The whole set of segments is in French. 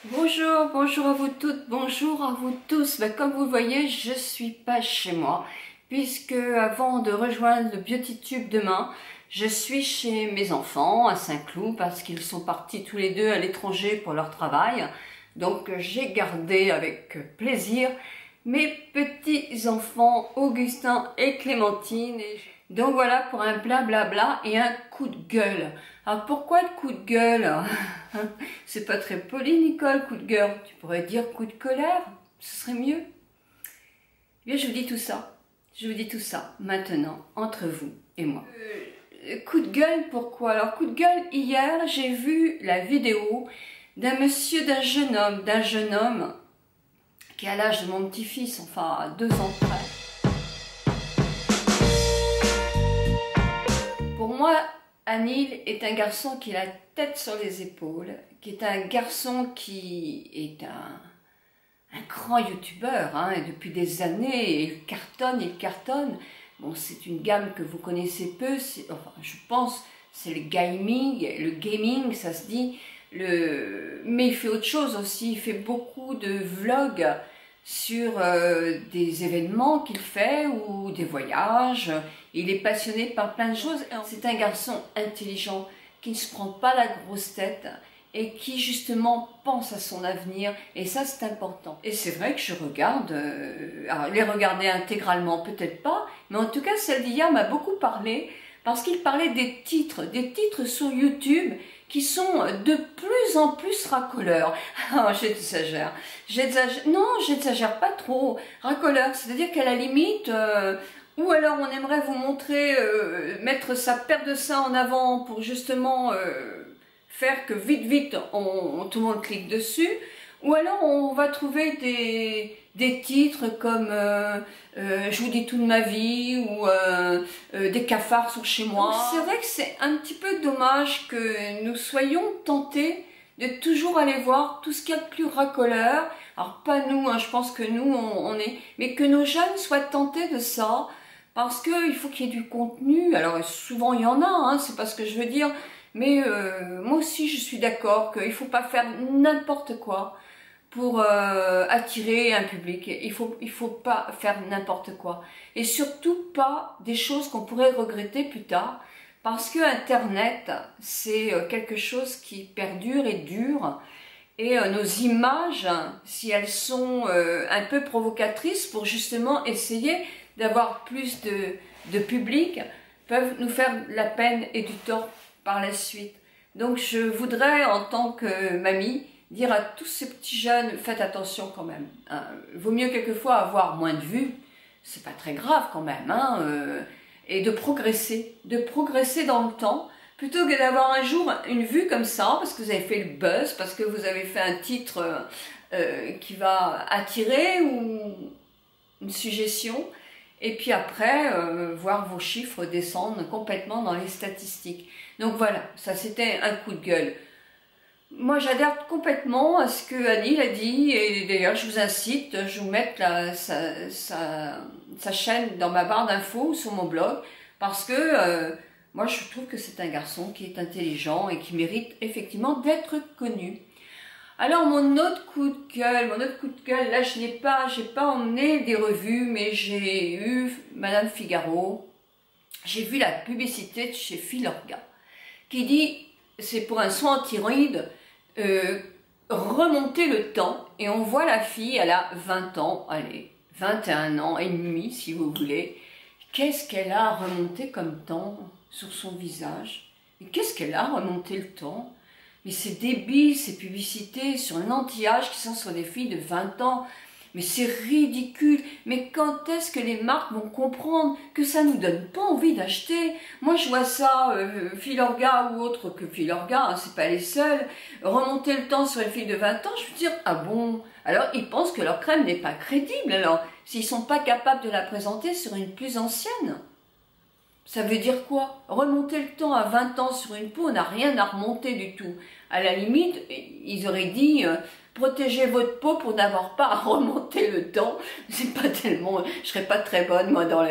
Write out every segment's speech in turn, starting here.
Bonjour, bonjour à vous toutes, bonjour à vous tous. Comme vous le voyez, je suis pas chez moi, puisque avant de rejoindre le BeautyTube demain, je suis chez mes enfants à Saint-Cloud, parce qu'ils sont partis tous les deux à l'étranger pour leur travail. Donc j'ai gardé avec plaisir mes petits-enfants Augustin et Clémentine. Donc voilà pour un blablabla et un coup de gueule. Alors pourquoi le coup de gueule? C'est pas très poli, Nicole, coup de gueule. Tu pourrais dire coup de colère, ce serait mieux. Eh bien, je vous dis tout ça. Je vous dis tout ça maintenant, entre vous et moi. Coup de gueule, pourquoi? Alors, coup de gueule, hier, j'ai vu la vidéo d'un monsieur, d'un jeune homme qui a l'âge de mon petit-fils, enfin, à 2 ans près. Pour moi, Anil est un garçon qui a la tête sur les épaules, qui est un garçon qui est un grand youtubeur, hein, et depuis des années, il cartonne. Bon, c'est une gamme que vous connaissez peu, enfin, je pense, c'est le gaming, ça se dit, mais il fait autre chose aussi, il fait beaucoup de vlogs sur des événements qu'il fait ou des voyages. Il est passionné par plein de choses. C'est un garçon intelligent qui ne se prend pas la grosse tête et qui justement pense à son avenir, et ça c'est important. Et c'est vrai que je regarde, alors les regarder intégralement peut-être pas, mais en tout cas celle d'hier m'a beaucoup parlé, parce qu'il parlait des titres sur YouTube qui sont de plus en plus racoleurs. Ah, j'exagère. Non, j'exagère pas trop. Racoleurs, c'est-à-dire qu'à la limite, ou alors on aimerait vous montrer, mettre sa paire de seins en avant pour justement faire que vite, tout le monde clique dessus, ou alors on va trouver des titres comme je vous dis tout de ma vie, ou des cafards sont chez moi. C'est vrai que c'est un petit peu dommage que nous soyons tentés de toujours aller voir tout ce qu'il y a de plus racoleur. Alors pas nous, hein, je pense que nous on est, mais que nos jeunes soient tentés de ça, parce qu'il faut qu'il y ait du contenu. Alors souvent il y en a, hein, c'est pas ce que je veux dire, mais moi aussi je suis d'accord qu'il ne faut pas faire n'importe quoi pour attirer un public. Il faut pas faire n'importe quoi. Et surtout pas des choses qu'on pourrait regretter plus tard. Parce que Internet, c'est quelque chose qui perdure et dure. Et nos images, si elles sont un peu provocatrices pour justement essayer d'avoir plus de public, peuvent nous faire la peine et du tort par la suite. Donc je voudrais, en tant que mamie, dire à tous ces petits jeunes, faites attention quand même. Hein. Vaut mieux quelquefois avoir moins de vues, c'est pas très grave quand même, hein, et de progresser dans le temps, plutôt que d'avoir un jour une vue comme ça, parce que vous avez fait le buzz, parce que vous avez fait un titre qui va attirer ou une suggestion, et puis après, voir vos chiffres descendre complètement dans les statistiques. Donc voilà, ça c'était un coup de gueule. Moi j'adhère complètement à ce que Anil a dit, et d'ailleurs je vous incite, je vous mette sa chaîne dans ma barre d'infos sur mon blog, parce que moi je trouve que c'est un garçon qui est intelligent et qui mérite effectivement d'être connu. Alors mon autre coup de gueule, là j'ai pas emmené des revues, mais j'ai eu Madame Figaro, j'ai vu la publicité de chez Filorga, qui dit, c'est pour un soin anti-rides, remonter le temps, et on voit la fille, elle a 20 ans, allez, 21 ans et demi si vous voulez. Qu'est-ce qu'elle a remonté comme temps sur son visage? Et qu'est-ce qu'elle a remonté le temps? Mais c'est débile, ces publicités sur l'anti-âge qui sont sur des filles de 20 ans. Mais c'est ridicule. Mais quand est-ce que les marques vont comprendre que ça nous donne pas envie d'acheter? Moi, je vois ça, Filorga ou autre que Filorga, hein, c'est pas les seuls. Remonter le temps sur une fille de 20 ans, je veux dire, ah bon? Alors, ils pensent que leur crème n'est pas crédible, alors, s'ils sont pas capables de la présenter sur une plus ancienne. Ça veut dire quoi? Remonter le temps à 20 ans sur une peau, on n'a rien à remonter du tout. À la limite, ils auraient dit protégez votre peau pour n'avoir pas à remonter le temps. C'est pas tellement, je serais pas très bonne moi dans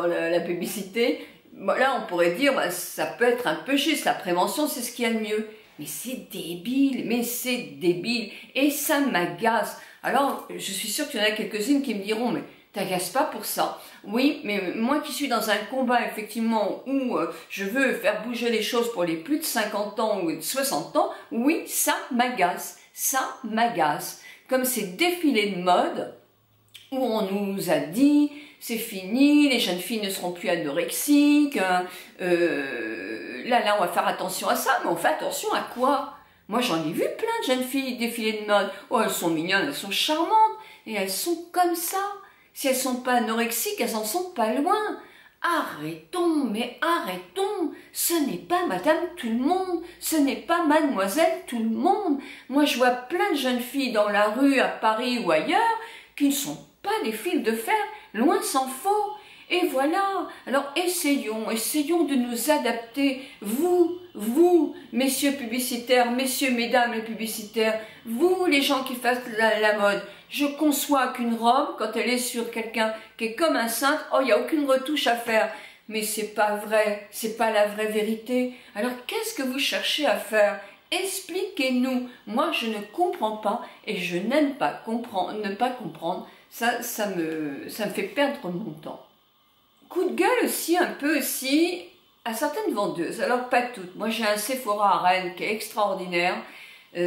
la publicité. Là, on pourrait dire ça peut être un peu juste. La prévention, c'est ce qu'il y a de mieux. Mais c'est débile, mais c'est débile. Et ça m'agace. Alors, je suis sûre qu'il y en a quelques-unes qui me diront, mais t'agaces pas pour ça. Oui, mais moi qui suis dans un combat, effectivement, où je veux faire bouger les choses pour les plus de 50 ans ou de 60 ans, oui, ça m'agace. Ça m'agace. Comme ces défilés de mode, où on nous a dit, c'est fini, les jeunes filles ne seront plus anorexiques, là, on va faire attention à ça, mais on fait attention à quoi? Moi, j'en ai vu plein de jeunes filles défiler de mode. Oh, elles sont mignonnes, elles sont charmantes, et elles sont comme ça. Si elles sont pas anorexiques, elles en sont pas loin. Arrêtons, mais arrêtons. Ce n'est pas Madame Tout le Monde, ce n'est pas Mademoiselle Tout le Monde. Moi, je vois plein de jeunes filles dans la rue, à Paris ou ailleurs, qui ne sont pas des fils de fer, loin s'en faut. Et voilà, alors essayons de nous adapter, vous, messieurs publicitaires, messieurs, mesdames les publicitaires, vous, les gens qui fassent la mode. Je conçois qu'une robe, quand elle est sur quelqu'un qui est comme un cintre, oh, il n'y a aucune retouche à faire. Mais c'est pas vrai, c'est pas la vraie vérité. Alors qu'est-ce que vous cherchez à faire? Expliquez-nous. Moi, je ne comprends pas et je n'aime pas ne pas comprendre. Ça me fait perdre mon temps. Coup de gueule aussi, un peu aussi, à certaines vendeuses. Alors, pas toutes. Moi, j'ai un Sephora à Rennes qui est extraordinaire.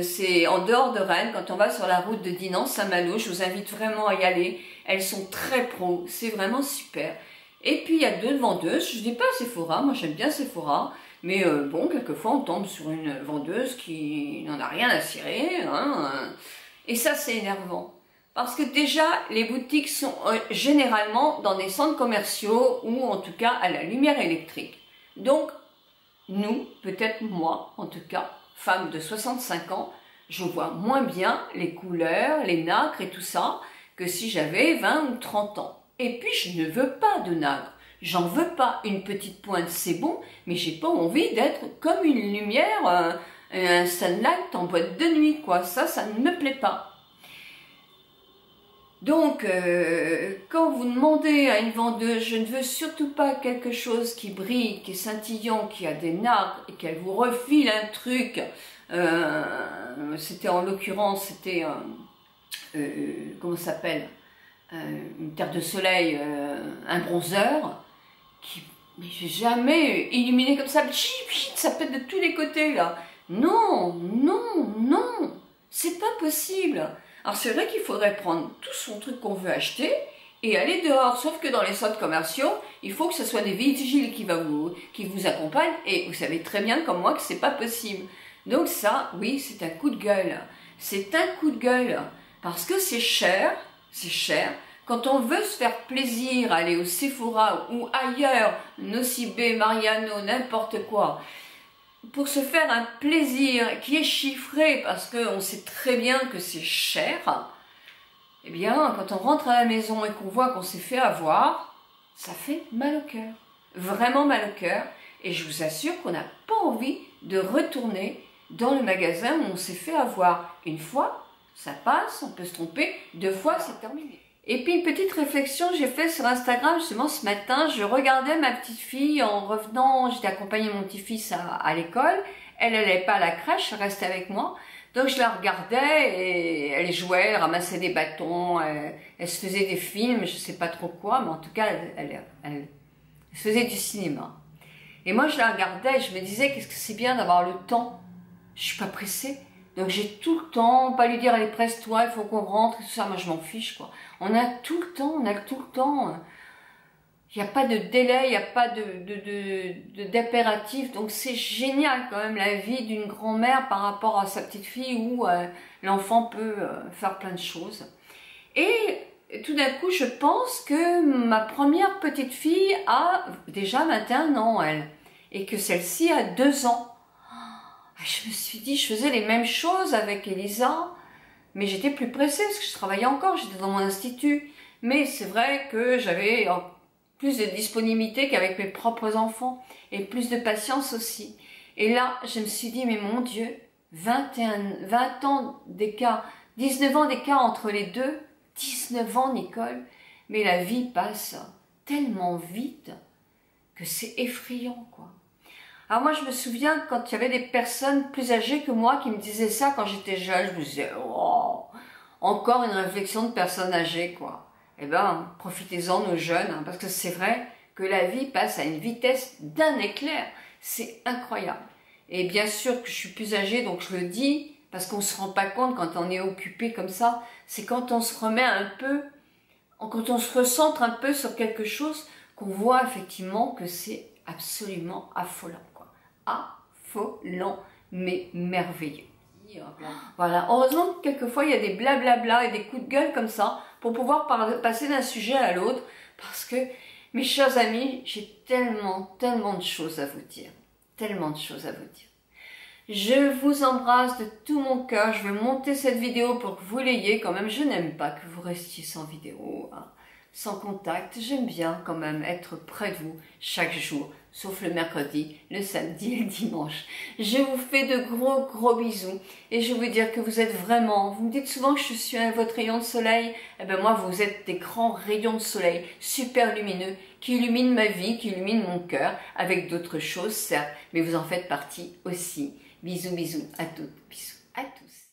C'est en dehors de Rennes, quand on va sur la route de Dinan, Saint-Malo. Je vous invite vraiment à y aller. Elles sont très pro. C'est vraiment super. Et puis, il y a deux vendeuses. Je dis pas Sephora. Moi, j'aime bien Sephora. Mais bon, quelquefois, on tombe sur une vendeuse qui n'en a rien à cirer. Hein. Et ça, c'est énervant. Parce que déjà, les boutiques sont généralement dans des centres commerciaux ou en tout cas à la lumière électrique. Donc, nous, peut-être moi, en tout cas, femme de 65 ans, je vois moins bien les couleurs, les nacres et tout ça que si j'avais 20 ou 30 ans. Et puis, je ne veux pas de nacre. J'en veux pas. Une petite pointe, c'est bon, mais j'ai pas envie d'être comme une lumière, un sunlight en boîte de nuit, quoi. Ça ne me plaît pas. Donc, quand vous demandez à une vendeuse, je ne veux surtout pas quelque chose qui brille, qui est scintillant, qui a des nacres, et qu'elle vous refile un truc, c'était en l'occurrence, c'était, comment ça s'appelle, une terre de soleil, un bronzer, qui, mais j'ai jamais illuminé comme ça, ça pète de tous les côtés là. Non, non, non, c'est pas possible. Alors c'est vrai qu'il faudrait prendre tout son truc qu'on veut acheter et aller dehors, sauf que dans les centres commerciaux, il faut que ce soit des vigiles qui vous accompagnent et vous savez très bien comme moi que c'est pas possible. Donc ça, oui, c'est un coup de gueule. C'est un coup de gueule parce que c'est cher, c'est cher. Quand on veut se faire plaisir, aller au Sephora ou ailleurs, Nocibé, Mariano, n'importe quoi, pour se faire un plaisir qui est chiffré parce qu'on sait très bien que c'est cher, eh bien, quand on rentre à la maison et qu'on voit qu'on s'est fait avoir, ça fait mal au cœur. Vraiment mal au cœur. Et je vous assure qu'on n'a pas envie de retourner dans le magasin où on s'est fait avoir. Une fois, ça passe, on peut se tromper. Deux fois, c'est terminé. Et puis une petite réflexion que j'ai faite sur Instagram justement ce matin, je regardais ma petite fille en revenant, j'étais accompagnée mon petit-fils à l'école, elle n'allait pas à la crèche, elle restait avec moi, donc je la regardais et elle jouait, elle ramassait des bâtons, elle se faisait des films, je sais pas trop quoi, mais en tout cas elle faisait du cinéma. Et moi je la regardais et je me disais qu'est-ce que c'est bien d'avoir le temps, je suis pas pressée. Donc j'ai tout le temps, pas lui dire allez presse-toi, il faut qu'on rentre, et tout ça, moi je m'en fiche quoi. On a tout le temps, on a tout le temps. Il n'y a pas de délai, il n'y a pas d'impératif. Donc c'est génial quand même la vie d'une grand-mère par rapport à sa petite fille où l'enfant peut faire plein de choses. Et tout d'un coup je pense que ma première petite fille a déjà 21 ans elle. Et que celle-ci a 2 ans. Je me suis dit, je faisais les mêmes choses avec Elisa, mais j'étais plus pressée parce que je travaillais encore, j'étais dans mon institut. Mais c'est vrai que j'avais plus de disponibilité qu'avec mes propres enfants et plus de patience aussi. Et là, je me suis dit, mais mon Dieu, 20 ans d'écart, 19 ans d'écart entre les deux, 19 ans Nicole, mais la vie passe tellement vite que c'est effrayant quoi. Alors moi, je me souviens quand il y avait des personnes plus âgées que moi qui me disaient ça quand j'étais jeune, je me disais, oh, encore une réflexion de personnes âgées, quoi. Eh ben, profitez-en, nos jeunes, hein, parce que c'est vrai que la vie passe à une vitesse d'un éclair. C'est incroyable. Et bien sûr que je suis plus âgée, donc je le dis, parce qu'on se rend pas compte quand on est occupé comme ça, c'est quand on se remet un peu, quand on se recentre un peu sur quelque chose, qu'on voit effectivement que c'est absolument affolant, quoi. Affolant, mais merveilleux. Voilà, heureusement que quelquefois il y a des blablabla et des coups de gueule comme ça pour pouvoir passer d'un sujet à l'autre, parce que, mes chers amis, j'ai tellement de choses à vous dire, tellement de choses à vous dire. Je vous embrasse de tout mon cœur, je vais monter cette vidéo pour que vous l'ayez quand même, je n'aime pas que vous restiez sans vidéo, hein, sans contact, j'aime bien quand même être près de vous chaque jour, sauf le mercredi, le samedi et le dimanche. Je vous fais de gros bisous et je veux vous dire que vous êtes vraiment, vous me dites souvent que je suis votre rayon de soleil, eh ben moi vous êtes des grands rayons de soleil super lumineux qui illuminent ma vie, qui illuminent mon cœur avec d'autres choses certes, mais vous en faites partie aussi. Bisous à toutes, bisous à tous.